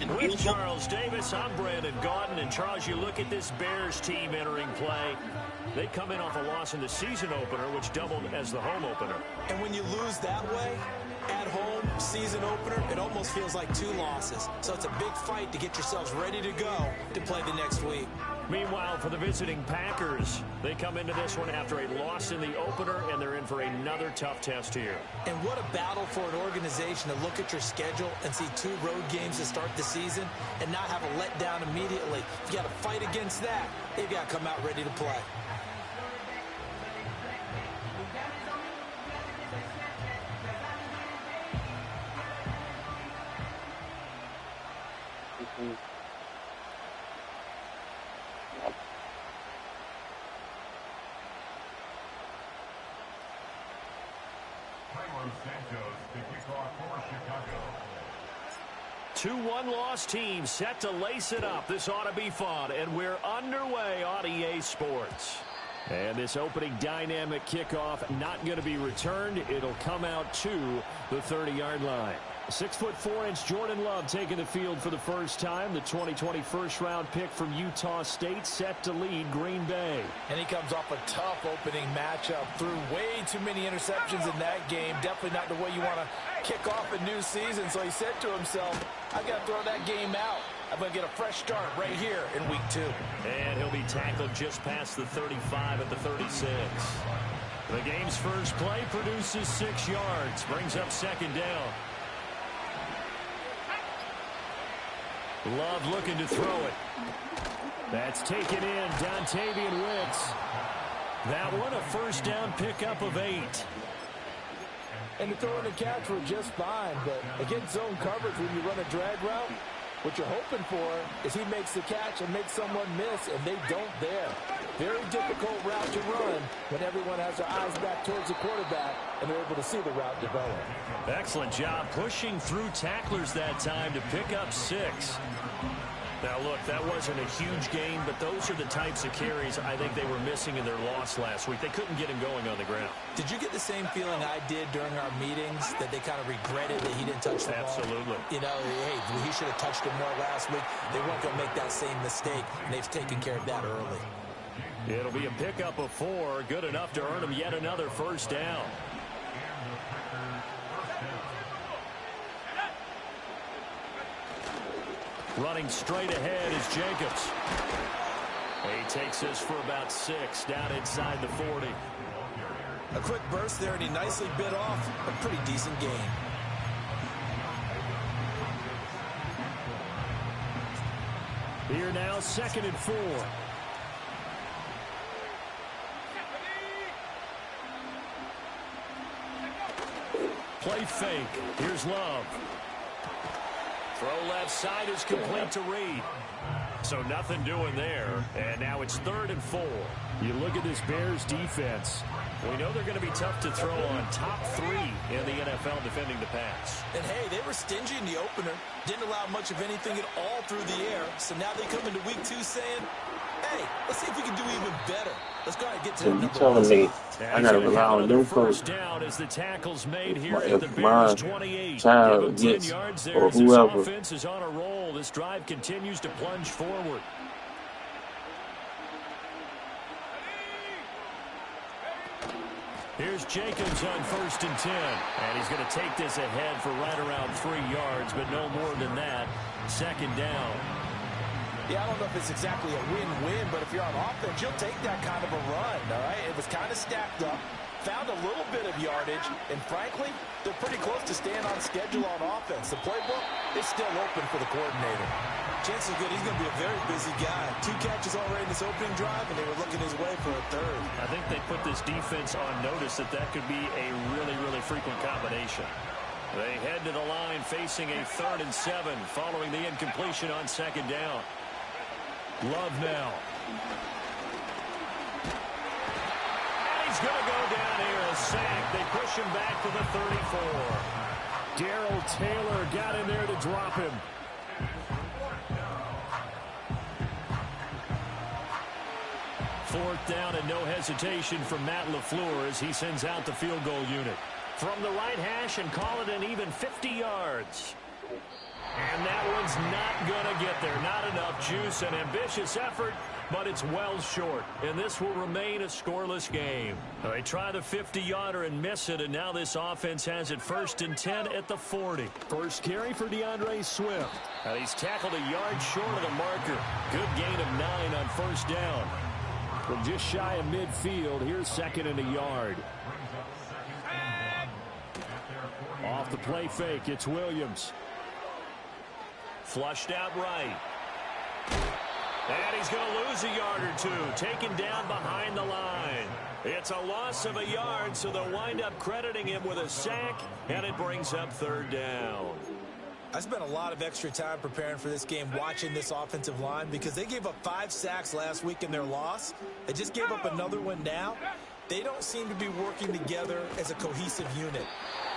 With Charles Davis, I'm Brandon Gaudin. And Charles, you look at this Bears team entering play. They come in off a loss in the season opener, which doubled as the home opener. And when you lose that way, at home, season opener, it almost feels like 2 losses. So it's a big fight to get yourselves ready to go to play the next week. Meanwhile, for the visiting Packers, they come into this one after a loss in the opener, and they're in for another tough test here. And what a battle for an organization to look at your schedule and see 2 road games to start the season and not have a letdown immediately. If you got to fight against that, they've got to come out ready to play. Two one-loss teams set to lace it up. This ought to be fun, and we're underway on EA Sports. And this opening dynamic kickoff not going to be returned. It'll come out to the 30-yard line. 6'4" Jordan Love taking the field for the first time. The 2020 first-round pick from Utah State set to lead Green Bay. And he comes off a tough opening matchup. Threw way too many interceptions in that game. Definitely not the way you want to kick off a new season. So he said to himself, I've got to throw that game out. I'm going to get a fresh start right here in week 2. And he'll be tackled just past the 35 at the 36. The game's first play produces 6 yards. Brings up second down. Love looking to throw it. That's taken in. Dontavian Wicks. That one a first down pickup of 8. And the throw and the catch were just fine, but against zone coverage when you run a drag route, what you're hoping for is he makes the catch and makes someone miss, and they don't there. Very difficult route to run when everyone has their eyes back towards the quarterback and they're able to see the route develop. Excellent job pushing through tacklers that time to pick up 6. Now, look, that wasn't a huge game, but those are the types of carries I think they were missing in their loss last week. They couldn't get him going on the ground. Did you get the same feeling I did during our meetings, that they kind of regretted that he didn't touch the ball? Absolutely. You know, hey, he should have touched it more last week. They weren't going to make that same mistake, and they've taken care of that early. It'll be a pickup of 4, good enough to earn him yet another first down. Running straight ahead is Jacobs. He takes this for about 6 down inside the 40. A quick burst there, and he nicely bit off a pretty decent gain. Here now, 2nd and 4. Play fake. Here's Love. Throw left side is complete to Reed. So nothing doing there. And now it's 3rd and 4. You look at this Bears defense. We know they're going to be tough to throw on. Top 3 in the NFL defending the pass. And, hey, they were stingy in the opener. Didn't allow much of anything at all through the air. So now they come into week 2 saying, hey, let's see if we can do even better. Let's go ahead and get to So you telling me I gotta rely on them folks? Down as the tackles made here at the If Bears my 28. child gets or whoever, This offense is on a roll. This drive continues to plunge forward. Here's Jacobs on 1st and 10. And he's going to take this ahead for right around 3 yards, but no more than that. 2nd down. Yeah, I don't know if it's exactly a win-win, but if you're on offense, you'll take that kind of a run, all right? It was kind of stacked up, found a little bit of yardage, and frankly, they're pretty close to staying on schedule on offense. The playbook is still open for the coordinator. Chances are good he's going to be a very busy guy. 2 catches already in this opening drive, and they were looking his way for a 3rd. I think they put this defense on notice that that could be a really, really frequent combination. They head to the line facing a 3rd and 7 following the incompletion on 2nd down. Love now. And he's going to go down here, a sack. They push him back to the 34. Darrell Taylor got in there to drop him. Fourth down and no hesitation from Matt LaFleur as he sends out the field goal unit. From the right hash and call it an even 50 yards. And that one's not going to get there. Not enough juice. An ambitious effort, but it's well short. And this will remain a scoreless game. They try the 50-yarder and miss it, and now this offense has it 1st and 10 at the 40. First carry for DeAndre Swift. And he's tackled a yard short of the marker. Good gain of 9 on 1st down. From just shy of midfield, here's 2nd and a yard. Off the play fake, it's Williams. Flushed out right. And he's going to lose a yard or two. Taken down behind the line. It's a loss of a yard, so they'll wind up crediting him with a sack, and it brings up 3rd down. I spent a lot of extra time preparing for this game watching this offensive line because they gave up 5 sacks last week in their loss. They just gave up another one now. They don't seem to be working together as a cohesive unit.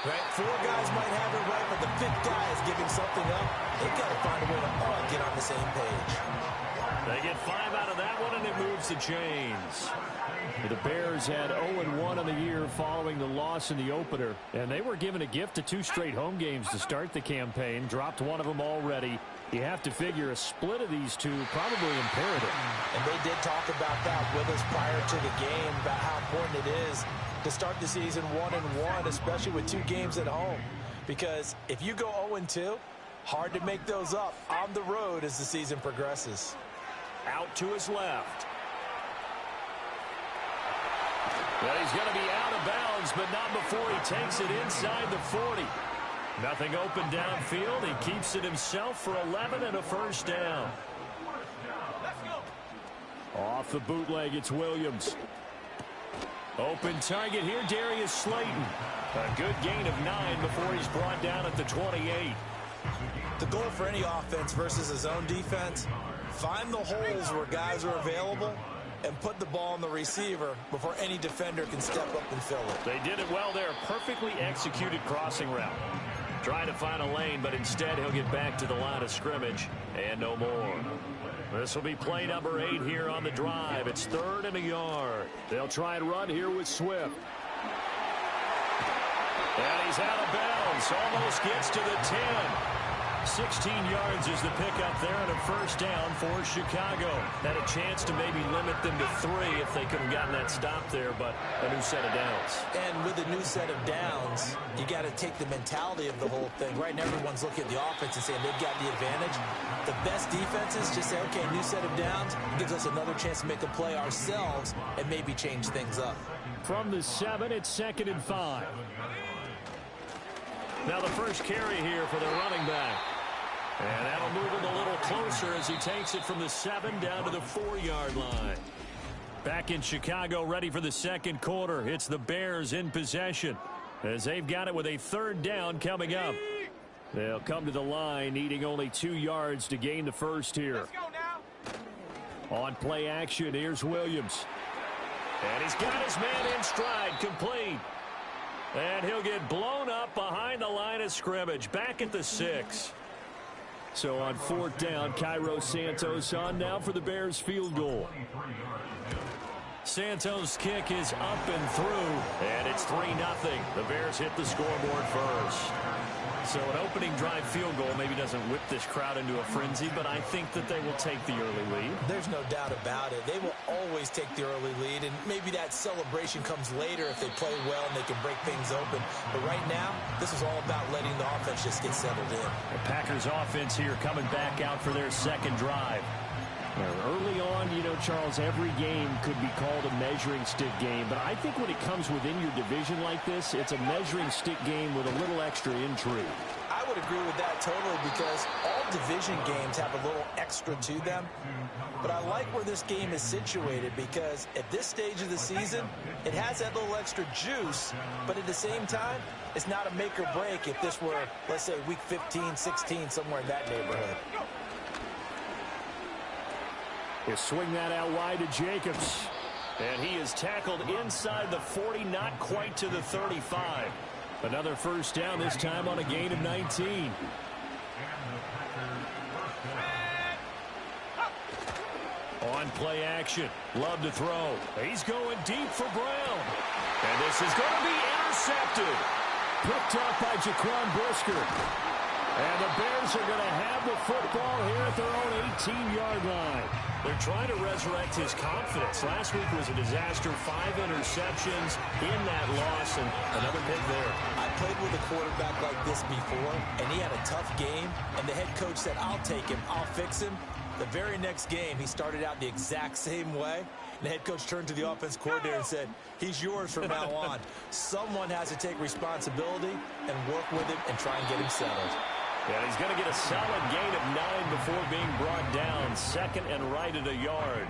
Right? 4 guys might have it right, but the 5th guy is giving something up. They've got to find a way to all get on the same page. They get 5 out of that one, and it moves the chains. The Bears had 0-1 on the year following the loss in the opener, and they were given a gift of 2 straight home games to start the campaign. Dropped one of them already. You have to figure a split of these 2 probably imperative. And they did talk about that with us prior to the game, about how important it is to start the season 1-1, especially with 2 games at home. Because if you go 0-2, hard to make those up on the road as the season progresses. Out to his left. Well, he's going to be out of bounds, but not before he takes it inside the 40. Nothing open downfield. He keeps it himself for 11 and a 1st down. Off the bootleg, it's Williams. Open target here, Darius Slayton. A good gain of 9 before he's brought down at the 28. The goal for any offense versus a zone defense, find the holes where guys are available and put the ball on the receiver before any defender can step up and fill it. They did it well there. Perfectly executed crossing route. Trying to find a lane, but instead he'll get back to the line of scrimmage and no more. This will be play number 8 here on the drive. It's 3rd and a yard. They'll try and run here with Swift. And he's out of bounds. Almost gets to the 10. 16 yards is the pickup there and a 1st down for Chicago. Had a chance to maybe limit them to 3 if they could have gotten that stop there, but a new set of downs. And with a new set of downs, you got to take the mentality of the whole thing. Right now, everyone's looking at the offense and saying they've got the advantage. The best defenses just say, okay, new set of downs. It gives us another chance to make a play ourselves and maybe change things up. From the 7, it's 2nd and 5. Now the first carry here for the running back. And that'll move him a little closer as he takes it from the 7 down to the 4-yard line. Back in Chicago, ready for the 2nd quarter. It's the Bears in possession as they've got it with a 3rd down coming up. They'll come to the line needing only 2 yards to gain the 1st here. Let's go now. On play action, here's Williams. And he's got his man in stride, complete. And he'll get blown up behind the line of scrimmage, back at the 6. So on 4th down, Cairo Santos on now for the Bears field goal. Santos' kick is up and through, and it's 3-0. The Bears hit the scoreboard first. So an opening drive field goal maybe doesn't whip this crowd into a frenzy, but I think that they will take the early lead. There's no doubt about it. They will always take the early lead, and maybe that celebration comes later if they play well and they can break things open. But right now, this is all about letting the offense just get settled in. The Packers offense here coming back out for their 2nd drive. Early on, you know, Charles, every game could be called a measuring stick game. But I think when it comes within your division like this, it's a measuring stick game with a little extra intrigue. I would agree with that totally because all division games have a little extra to them. But I like where this game is situated because at this stage of the season, it has that little extra juice. But at the same time, it's not a make or break if this were, let's say, week 15, 16, somewhere in that neighborhood. He'll swing that out wide to Jacobs. And he is tackled inside the 40, not quite to the 35. Another 1st down, this time on a gain of 19. On play action, Love to throw. He's going deep for Brown. And this is going to be intercepted. Picked up by Jaquan Brisker. And the Bears are going to have the football here at their own 18-yard line. They're trying to resurrect his confidence. Last week was a disaster. 5 interceptions in that loss, and another pick there. I played with a quarterback like this before, and he had a tough game, and the head coach said, I'll take him, I'll fix him. The very next game, he started out the exact same way. The head coach turned to the offense coordinator and said, he's yours from now on. Someone has to take responsibility and work with him and try and get him settled. And he's going to get a solid gain of 9 before being brought down. Second and right at a yard.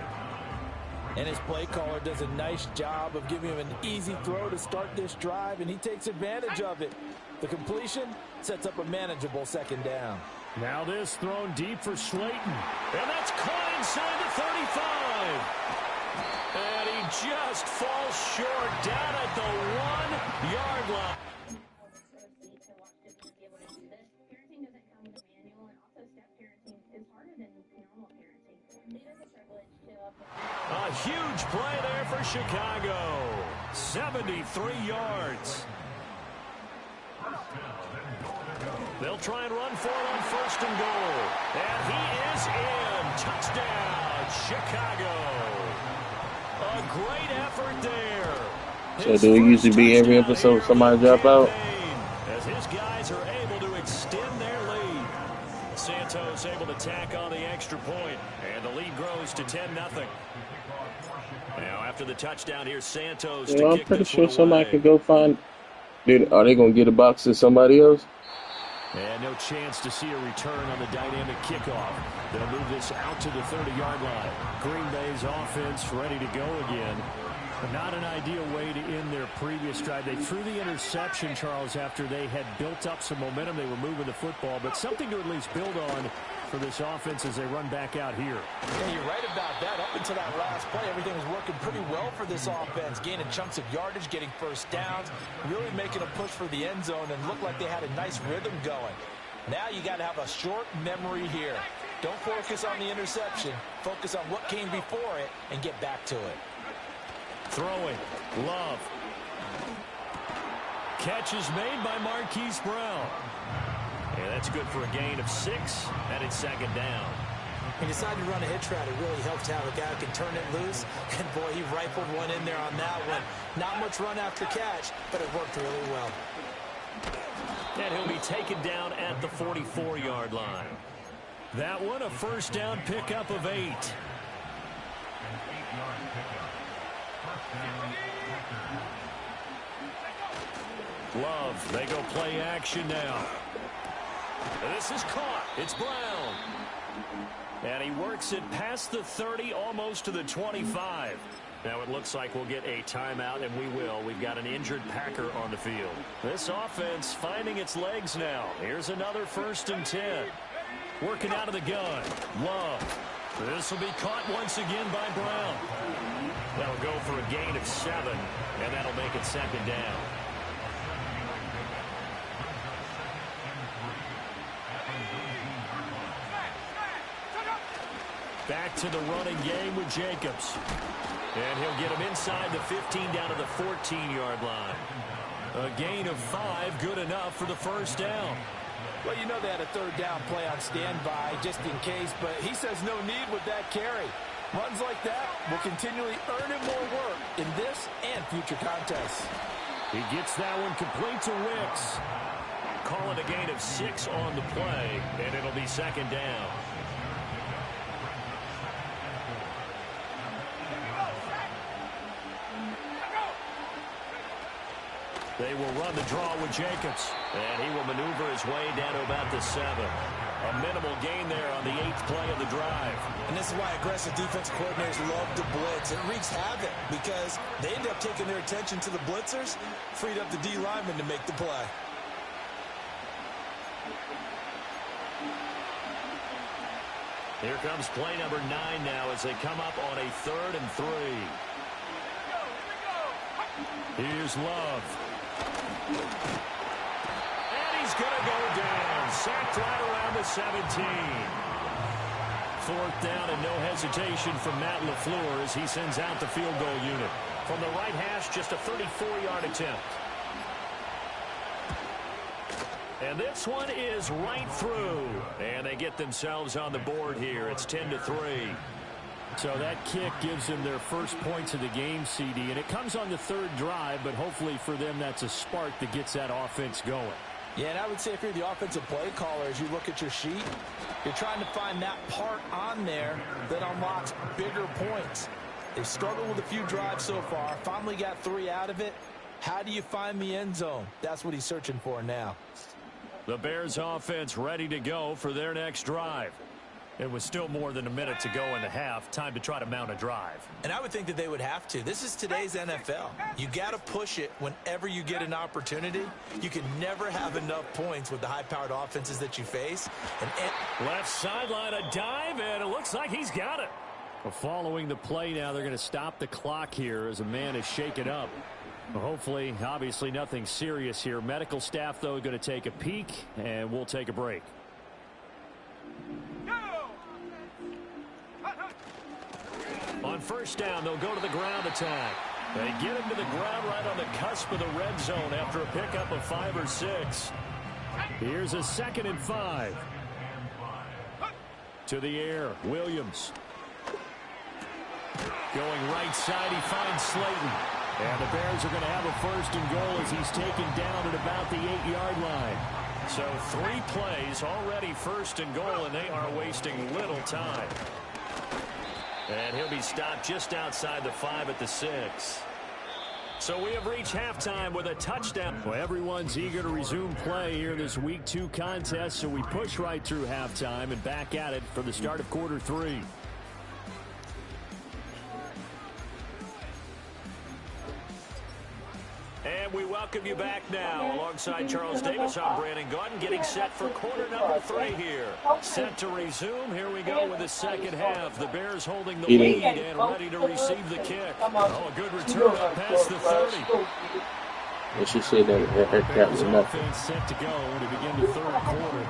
And his play caller does a nice job of giving him an easy throw to start this drive, and he takes advantage of it. The completion sets up a manageable second down. Now this thrown deep for Slayton. And that's caught inside the 35. And he just falls short down at the 1-yard line. A huge play there for Chicago. 73 yards. They'll try and run for it on 1st and goal. And he is in. Touchdown, Chicago. A great effort there. So do it usually be every episode somebody drop out? As his guys are able to extend their lead. Santos able to tack on the extra point, and the lead grows to 10-0. Now after the touchdown, here's Santos. You know, I'm pretty sure somebody could go find. Dude, are they gonna get a box to somebody else? And no chance to see a return on the dynamic kickoff. They'll move this out to the 30-yard line. Green Bay's offense ready to go again. But not an ideal way to end their previous drive. They threw the interception, Charles, after they had built up some momentum. They were moving the football, but something to at least build on for this offense as they run back out here. Yeah, you're right about that. Up until that last play, everything was working pretty well for this offense. Gaining chunks of yardage, getting first downs, really making a push for the end zone, and looked like they had a nice rhythm going. Now you got to have a short memory here. Don't focus on the interception. Focus on what came before it and get back to it. Throwing. Love. Catch is made by Marquise Brown. And that's good for a gain of 6, and it's 2nd down. He decided to run a hitch route. It really helps to have a guy who can turn it loose. And, boy, he rifled one in there on that one. Not much run after catch, but it worked really well. And he'll be taken down at the 44-yard line. That one, a first down pickup of 8. Love, they go play action now. This is caught. It's Brown. And he works it past the 30, almost to the 25. Now it looks like we'll get a timeout, and we will. We've got an injured Packer on the field. This offense finding its legs now. Here's another 1st and 10. Working out of the gun. Love. This will be caught once again by Brown. That'll go for a gain of 7, and that'll make it 2nd down. Back to the running game with Jacobs. And he'll get him inside the 15 down to the 14-yard line. A gain of 5, good enough for the first down. Well, you know they had a 3rd down play on standby just in case, but he says no need with that carry. Runs like that will continually earn him more work in this and future contests. He gets that one complete to Wicks. Call it a gain of 6 on the play, and it'll be 2nd down. They will run the draw with Jacobs, and he will maneuver his way down to about the 7. A minimal gain there on the 8th play of the drive. And this is why aggressive defense coordinators love to blitz. It wreaks havoc because they end up taking their attention to the blitzers, freed up the D lineman to make the play. Here comes play number 9 now as they come up on a 3rd and 3. Here's Love. And he's going to go down. Sacked right around the 17. 4th down and no hesitation from Matt LaFleur as he sends out the field goal unit. From the right hash, just a 34-yard attempt. And this one is right through. And they get themselves on the board here. It's 10-3. So that kick gives them their first points of the game, CD. And it comes on the third drive, but hopefully for them that's a spark that gets that offense going. Yeah, and I would say if you're the offensive play caller, as you look at your sheet, you're trying to find that part on there that unlocks bigger points. They've struggled with a few drives so far, finally got 3 out of it. How do you find the end zone? That's what he's searching for now. The Bears offense ready to go for their next drive. It was still more than a minute to go in the half. Time to try to mount a drive. And I would think that they would have to. This is today's NFL. You got to push it whenever you get an opportunity. You can never have enough points with the high-powered offenses that you face. Left sideline, a dive, and it looks like he's got it. Well, following the play now, they're going to stop the clock here as a man is shaken up. Well, hopefully, obviously nothing serious here. Medical staff, though, going to take a peek, and we'll take a break. On first down, they'll go to the ground attack. They get him to the ground right on the cusp of the red zone after a pickup of 5 or 6. Here's a 2nd and 5. To the air, Williams. Going right side, he finds Slayton. And the Bears are going to have a 1st and goal as he's taken down at about the 8-yard line. So 3 plays already 1st and goal, and they are wasting little time. And he'll be stopped just outside the 5 at the 6. So we have reached halftime with a touchdown. Well, everyone's eager to resume play here in this Week 2 contest, so we push right through halftime and back at it for the start of quarter 3. And we welcome you back now. Alongside Charles Davis, I'm Brandon Gaudin, getting set for quarter number 3 here. Set to resume. Here we go with the second half. The Bears holding the lead and ready to receive the kick. Oh, a good return up past the 30. And she said that her cat was nothing. Offense set to go to begin the third quarter.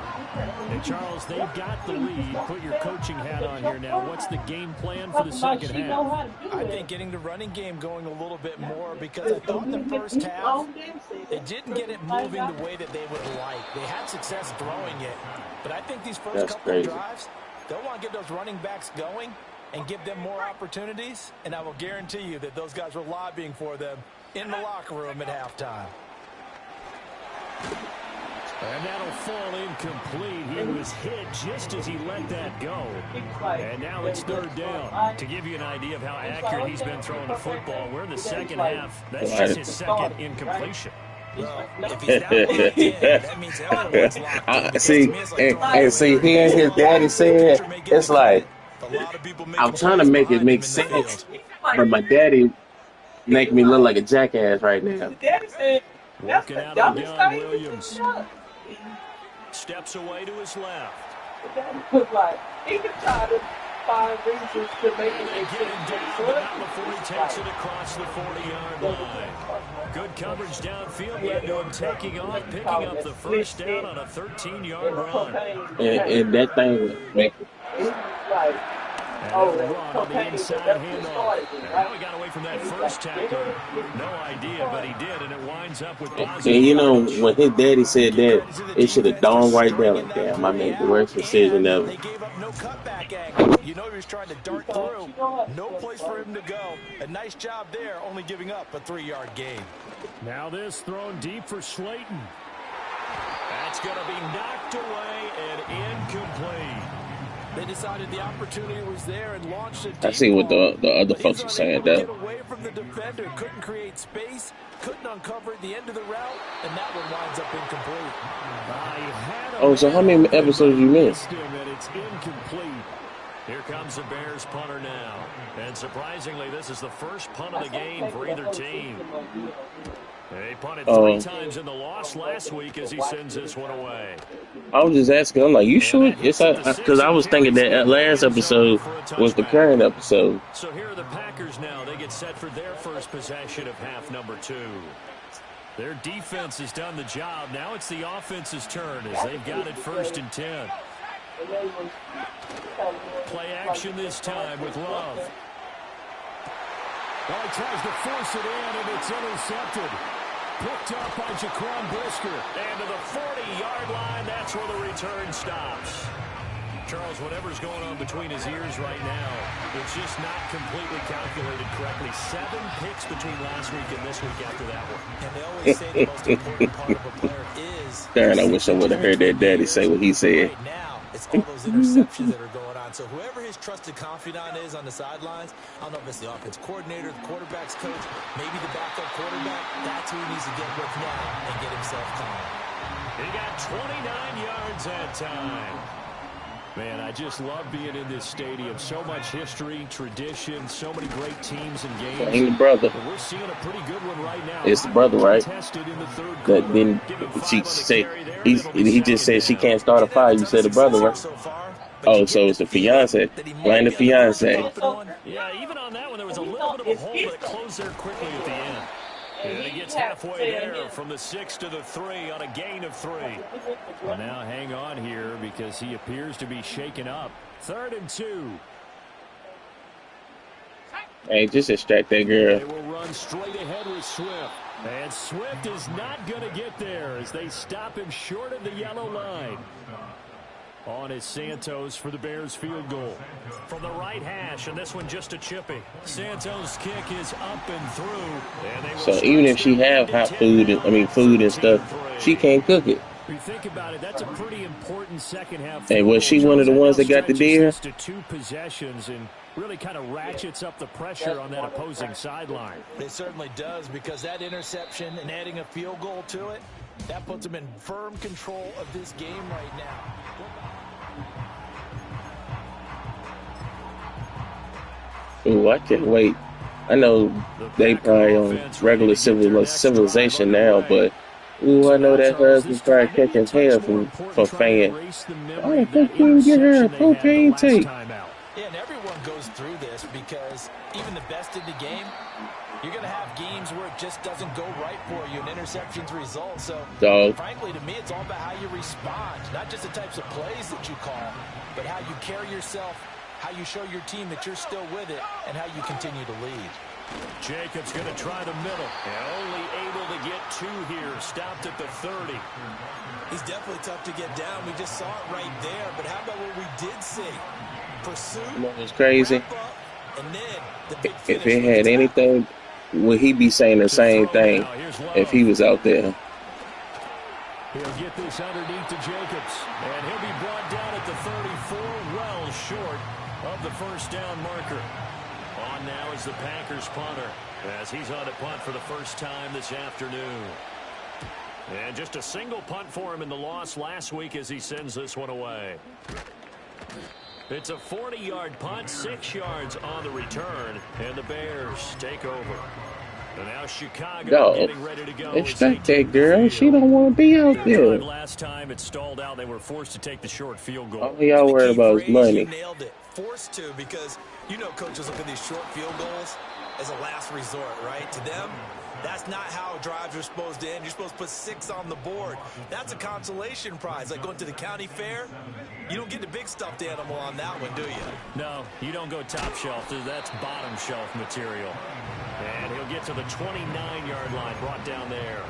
And Charles, they've got the lead. Put your coaching hat on here now. What's the game plan for the second half? I think getting the running game going a little bit more, because I thought in the first half they didn't get it moving the way that they would like. They had success throwing it, but I think these first couple of drives, they'll want to get those running backs going and give them more opportunities, and I will guarantee you that those guys were lobbying for them in the locker room at halftime. And that'll fall incomplete. He was hit just as he let that go. And now it's 3rd down. To give you an idea of how accurate he's been throwing the football, we're in the second half. That's just his 2nd incompletion. Well, if he's that locked in, that means everyone's locked in. See, hearing his daddy say it, it's like, I'm trying to make it make sense, but my daddy make me look like a jackass right now. Working out of the gun, Williams. Steps away to his left. He can try to find reasons to make it make sense. But not before he takes it across the 40-yard line. Good coverage downfield led to him taking off, picking up the first down on a 13-yard run. And that thing make And run on the inside handoff. Now he got away from that first tackle. No idea, but he did, and it winds up with positive. And you know, when his daddy said that, it should have dawned right there. Like, damn, I made the worst decision ever. They gave up no cutback angle. You know he was trying to dart through. No place for him to go. A nice job there, only giving up a 3-yard gain. Now this thrown deep for Slayton. That's going to be knocked away and incomplete. They decided the opportunity was there and launched a deep I see what the other ball, folks are saying. Get away from the defender, couldn't create space, couldn't uncover the end of the route, and that one winds up incomplete. Oh, so how many episodes you missed? And it's incomplete. Here comes the Bears punter now. And surprisingly, this is the first punt of the game for either team. They punted 3 times in the loss last week as he sends this one away. I was just asking, I'm like, you sure? Yes, because I was thinking that last episode was the current episode. So here are the Packers now. They get set for their first possession of half number 2. Their defense has done the job. Now it's the offense's turn as they've got it 1st and 10. Play action this time with Love. Well, he tries to force it in, and it's intercepted. picked up by Jaquan Brisker. And to the 40-yard line, that's where the return stops. Charles, whatever's going on between his ears right now, it's just not completely calculated correctly. 7 picks between last week and this week after that one. And they always say the most important part of a player is... Darn, I wish I would have heard that daddy say what he said. Right now, it's all those interceptions that are going on. So whoever his trusted confidant is on the sidelines, I don't know if it's the offense coordinator, the quarterback's coach, maybe the backup quarterback, that's who he needs to get with now and get himself calm. He got 29 yards that time. Man, I just love being in this stadium. So much history, tradition, so many great teams and games. Ain't the brother. We're seeing a pretty good one right now. It's the brother, right? That then she said he just said she can't start a fire. You said the brother, right? Oh, so it's the fiance. Blame the fiance. Yeah, even on that one, there was a little bit of a hole, but it closed there quickly at the end. And he gets halfway there from the 6 to the 3 on a gain of 3. Well, now hang on here because he appears to be shaken up. 3rd and 2. Hey, just extract that girl. They will run straight ahead with Swift. And Swift is not going to get there as they stop him short of the yellow line. On is Santos for the Bears field goal. From the right hash, and this one just a chippy. Santos' kick is up and through. And so even if she have hot food, food and stuff, she can't cook it. If you think about it, that's a pretty important second half. Hey, was she one of the ones that got the deer? To 2 possessions and really kind of ratchets up the pressure on that opposing sideline. It certainly does, because that interception and adding a field goal to it, that puts them in firm control of this game right now. Ooh, I can't wait. I know they probably on regular civilization now, but ooh, I know that husband's probably catching hell for fan. I don't think you can get her a propane tank. Yeah, and everyone goes through this because even the best in the game, you're going to have games where it just doesn't go right for you and interceptions result. So, frankly, to me, it's all about how you respond, not just the types of plays that you call, but how you carry yourself, how you show your team that you're still with it, and how you continue to lead. Jacobs going to try the middle. And only able to get 2 here. Stopped at the 30. He's definitely tough to get down. We just saw it right there. But how about what we did see? Pursuit. You know what's crazy? And then the big if it had anything, would he be saying the same thing if he was out there? He'll get this underneath to Jacobs. And he'll be brought down at the 34, well short of the first down marker. On now is the Packers punter as he's on to punt for the first time this afternoon. And just a single punt for him in the loss last week as he sends this one away. It's a 40-yard punt, 6 yards on the return, and the Bears take over. And now Chicago getting ready to go. Extract that girl. She don't want to be out there. Last time it stalled out. They were forced to take the short field goal. All y'all worried about is money. You nailed it. Forced to, because you know coaches look at these short field goals as a last resort, right? To them, that's not how drives are supposed to end. You're supposed to put 6 on the board. That's a consolation prize. Like going to the county fair, you don't get the big stuffed animal on that one, do you? No, you don't go top shelf. That's bottom shelf material. And he'll get to the 29-yard line, brought down there.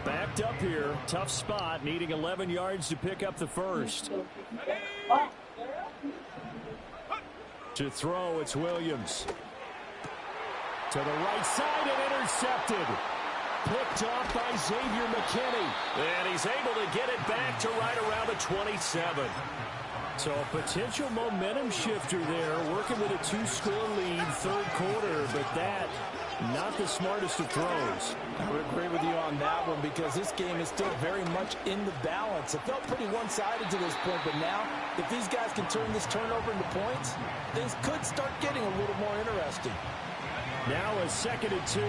Backed up here, tough spot, needing 11 yards to pick up the first. To throw, it's Williams. To the right side and intercepted. Picked off by Xavier McKinney. And he's able to get it back to right around the 27. So a potential momentum shifter there, working with a 2-score lead, 3rd quarter, but that, not the smartest of throws. I would agree with you on that one, because this game is still very much in the balance. It felt pretty one-sided to this point, but now, if these guys can turn this turnover into points, things could start getting a little more interesting. Now a 2nd and 2.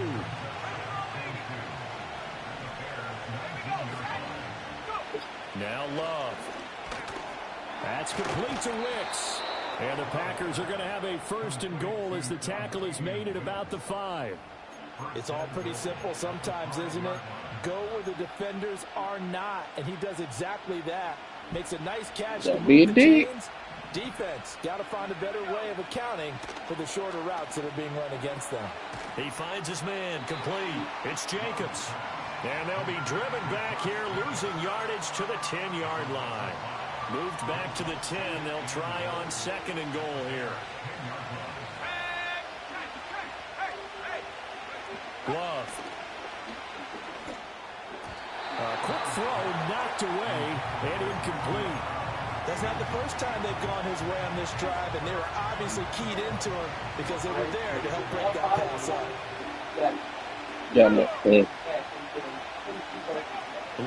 Now Love. That's complete to Wicks. And the Packers are going to have a 1st and goal as the tackle is made at about the 5. It's all pretty simple sometimes, isn't it? Go where the defenders are not. And he does exactly that. Makes a nice catch. That'd be a dig. Defense, got to find a better way of accounting for the shorter routes that are being run against them. He finds his man, complete. It's Jacobs. And they'll be driven back here, losing yardage to the 10-yard line. Moved back to the 10. They'll try on 2nd and goal here. Love. A quick throw knocked away and incomplete. That's not the first time they've gone his way on this drive, and they were obviously keyed into him because they were there to help break that pass up. Yeah, man.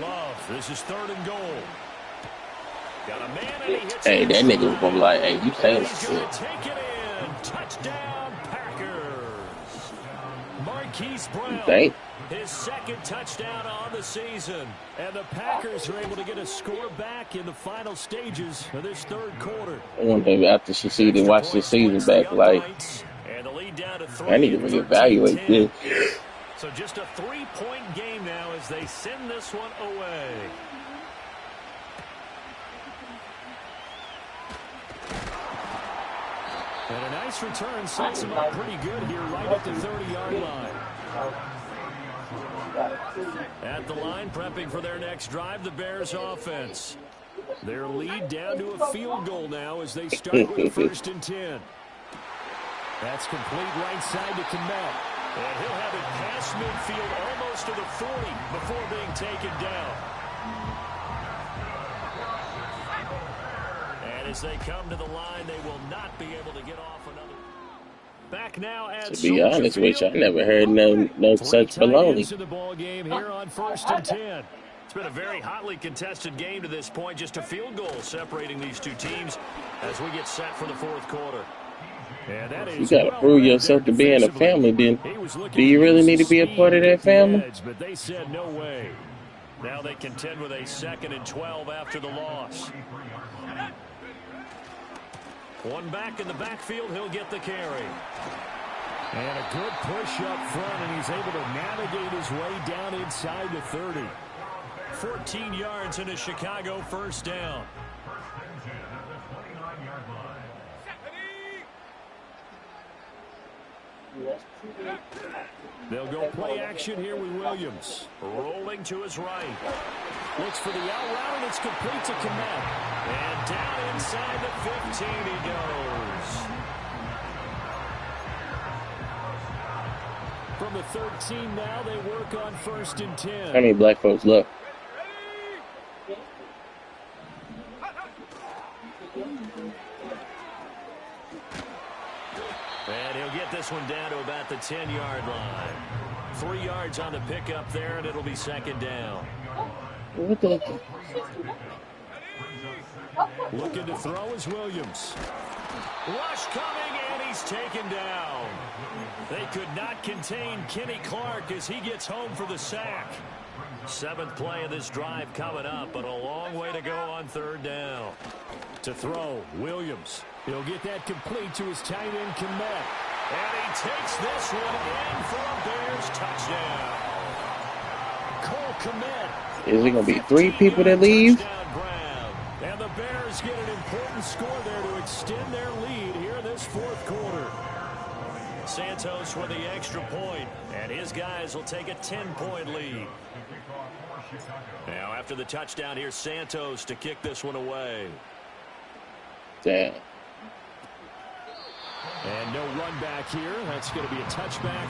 Love, this is 3rd and goal. Got a man and he hits Hey, that nigga was gonna be like, hey, you saying he's shit. gonna take it in. Touchdown, Packers. Marquise Brown. Dang. His 2nd touchdown on the season. And the Packers are able to get a score back in the final stages of this 3rd quarter. I wonder after she see the watch the season back, like, and the lead down to 3. I need to reevaluate this. So just a 3-point game now as they send this one away. And a nice return sets him up pretty good here right at the 30-yard line. At the line, prepping for their next drive, the Bears offense. Their lead down to a field goal now as they start with 1st and 10. That's complete right side to Kmet. And he'll have it past midfield almost to the 40 before being taken down. And as they come to the line, they will not be able to get off another. Back now at To be honest with you, I never heard no such baloney. In the ball game here on 1st and 10. It's been a very hotly contested game to this point. Just a field goal separating these two teams as we get set for the 4th quarter. And that is You gotta prove yourself to be in a family, then. Do you really need to be a part of that family? But they said no way. Now they contend with a 2nd and 12 after the loss. One back in the backfield, he'll get the carry. And a good push up front, and he's able to navigate his way down inside the 30. 14 yards in a Chicago 1st down. They'll go play action here with Williams. Rolling to his right. Looks for the out route, and it's complete to Kmet. And down inside the 15 he goes. From the 13 now, they work on 1st and 10. How many black folks left? And he'll get this one down to about the 10-yard line. 3 yards on the pickup there, and it'll be 2nd down. What the? Looking to throw is Williams. Rush coming, and he's taken down. They could not contain Kenny Clark as he gets home for the sack. 7th play of this drive coming up, but a long way to go on 3rd down. To throw, Williams. He'll get that complete to his tight end, Kmet. And he takes this one in for a Bears touchdown. Cole Kmet. Is it gonna be 3 people that leave? And the Bears get an important score there to extend their lead here in this 4th quarter. Santos with the extra point, and his guys will take a 10-point lead. Now after the touchdown, here's Santos to kick this one away. Damn. And no run back here. That's going to be a touchback,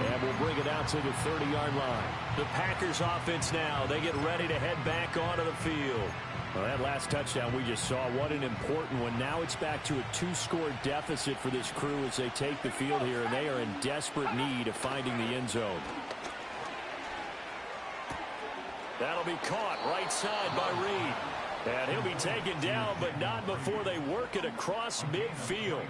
and we'll bring it out to the 30-yard line. The Packers offense now, they get ready to head back onto the field. Well, that last touchdown we just saw, what an important one. Now it's back to a 2-score deficit for this crew as they take the field here, and they are in desperate need of finding the end zone. That'll be caught right side by Reed. And he'll be taken down, but not before they work it across midfield.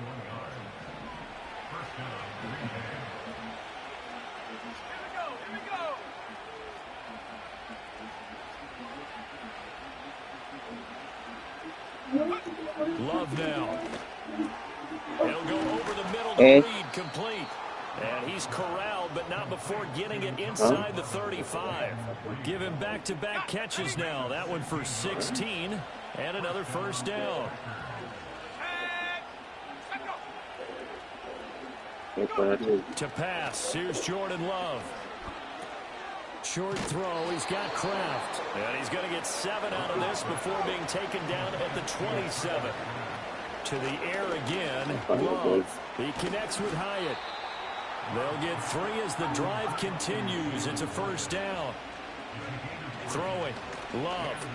Love now. He'll go over the middle to Reed, complete. And he's corralled, but not before getting it inside the 35. Give him back-to-back catches now. That one for 16, and another 1st down. To pass, here's Jordan Love. Short throw, he's got Kraft. And he's going to get 7 out of this before being taken down at the 27. To the air again, Love. He connects with Hyatt. They'll get 3 as the drive continues. It's a first down. Throwing, Love.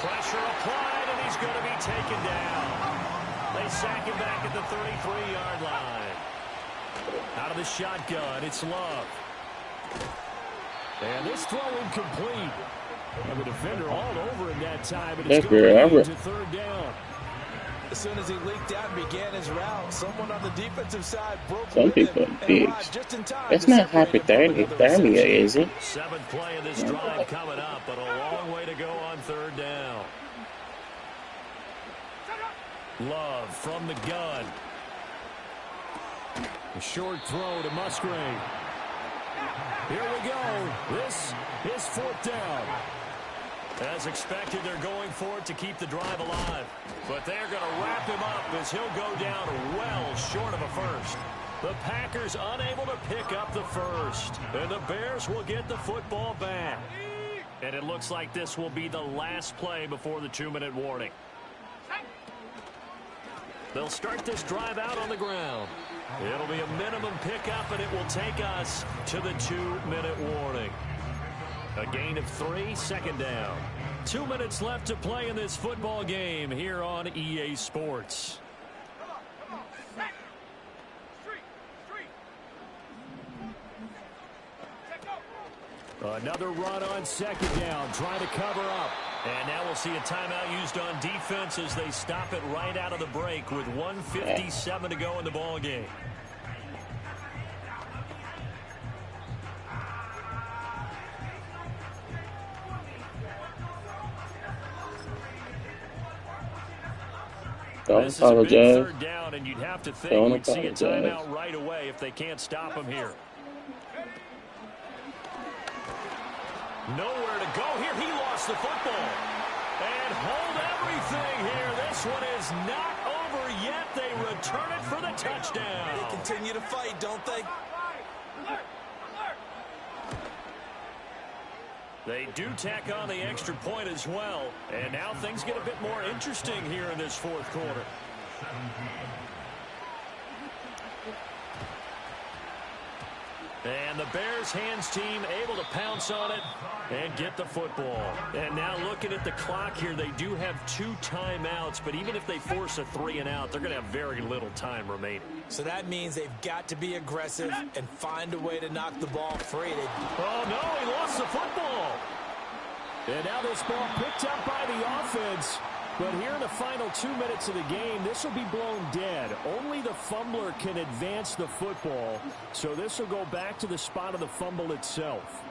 Pressure applied, and he's going to be taken down. They sack him back at the 33-yard line. Out of the shotgun, it's Love. And this throw incomplete. And the defender all over in that time, but it's going to third down. As soon as he leaked out and began his route, someone on the defensive side broke. Some people are bigs. That's not hypothermia, is it? 7th play of this drive coming up, but a long way to go on third down. Love from the gun. A short throw to Musgrave. Here we go. This is 4th down. As expected, they're going for it to keep the drive alive. But they're going to wrap him up as he'll go down well short of a first. The Packers unable to pick up the first. And the Bears will get the football back. And it looks like this will be the last play before the 2-minute warning. They'll start this drive out on the ground. It'll be a minimum pickup, and it will take us to the 2-minute warning. A gain of 3, 2nd down. 2 minutes left to play in this football game here on EA Sports. Another run on 2nd down, trying to cover up. And now we'll see a timeout used on defense as they stop it right out of the break with 1:57 to go in the ball game. Don't apologize. Third down, and you'd have to think we'd see a timeout right away if they can't stop him here. Nowhere to go here. He lost the football. And hold everything here. This one is not over yet. They return it for the touchdown. They continue to fight, don't they? They do tack on the extra point as well. And now things get a bit more interesting here in this 4th quarter. And the Bears hands team able to pounce on it and get the football. And now looking at the clock here, they do have 2 timeouts, but even if they force a 3 and out, they're going to have very little time remaining. So that means they've got to be aggressive and find a way to knock the ball free. Oh, no, he lost the football. And now this ball picked up by the offense. But here in the final 2 minutes of the game, this will be blown dead. Only the fumbler can advance the football, so this will go back to the spot of the fumble itself.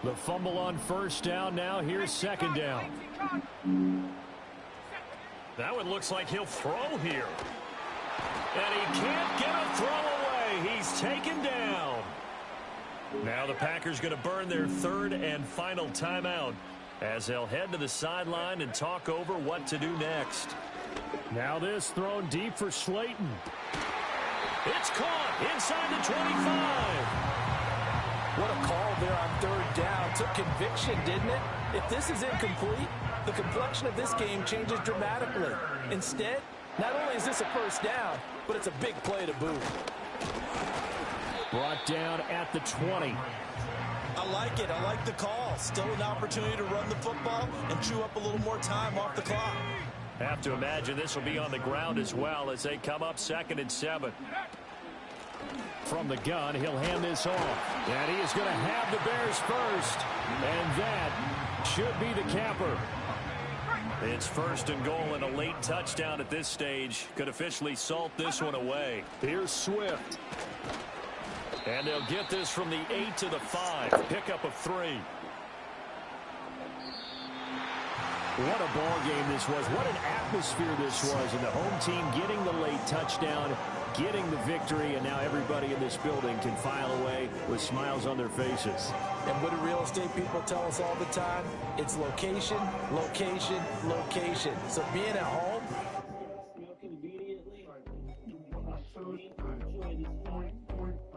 The fumble on 1st down now. Here's 2nd down. That one looks like he'll throw here. And he can't get a throw away. He's taken down. Now the Packers going to burn their 3rd and final timeout, as they'll head to the sideline and talk over what to do next. Now this thrown deep for Slayton. It's caught inside the 25. What a call there on 3rd down. Took conviction, didn't it? If this is incomplete, the complexion of this game changes dramatically. Instead, not only is this a first down, but it's a big play to boot. Brought down at the 20. I like it. I like the call. Still an opportunity to run the football and chew up a little more time off the clock. Have to imagine this will be on the ground as well as they come up 2nd and 7. From the gun, he'll hand this off. And he is going to have the Bears first. And that should be the capper. It's 1st and goal, and a late touchdown at this stage could officially salt this one away. Here's Swift. And they'll get this from the 8 to the 5. Pickup of 3. What a ball game this was. What an atmosphere this was. And the home team getting the late touchdown, getting the victory, and now everybody in this building can file away with smiles on their faces. And what do real estate people tell us all the time? It's location, location, location. So being at home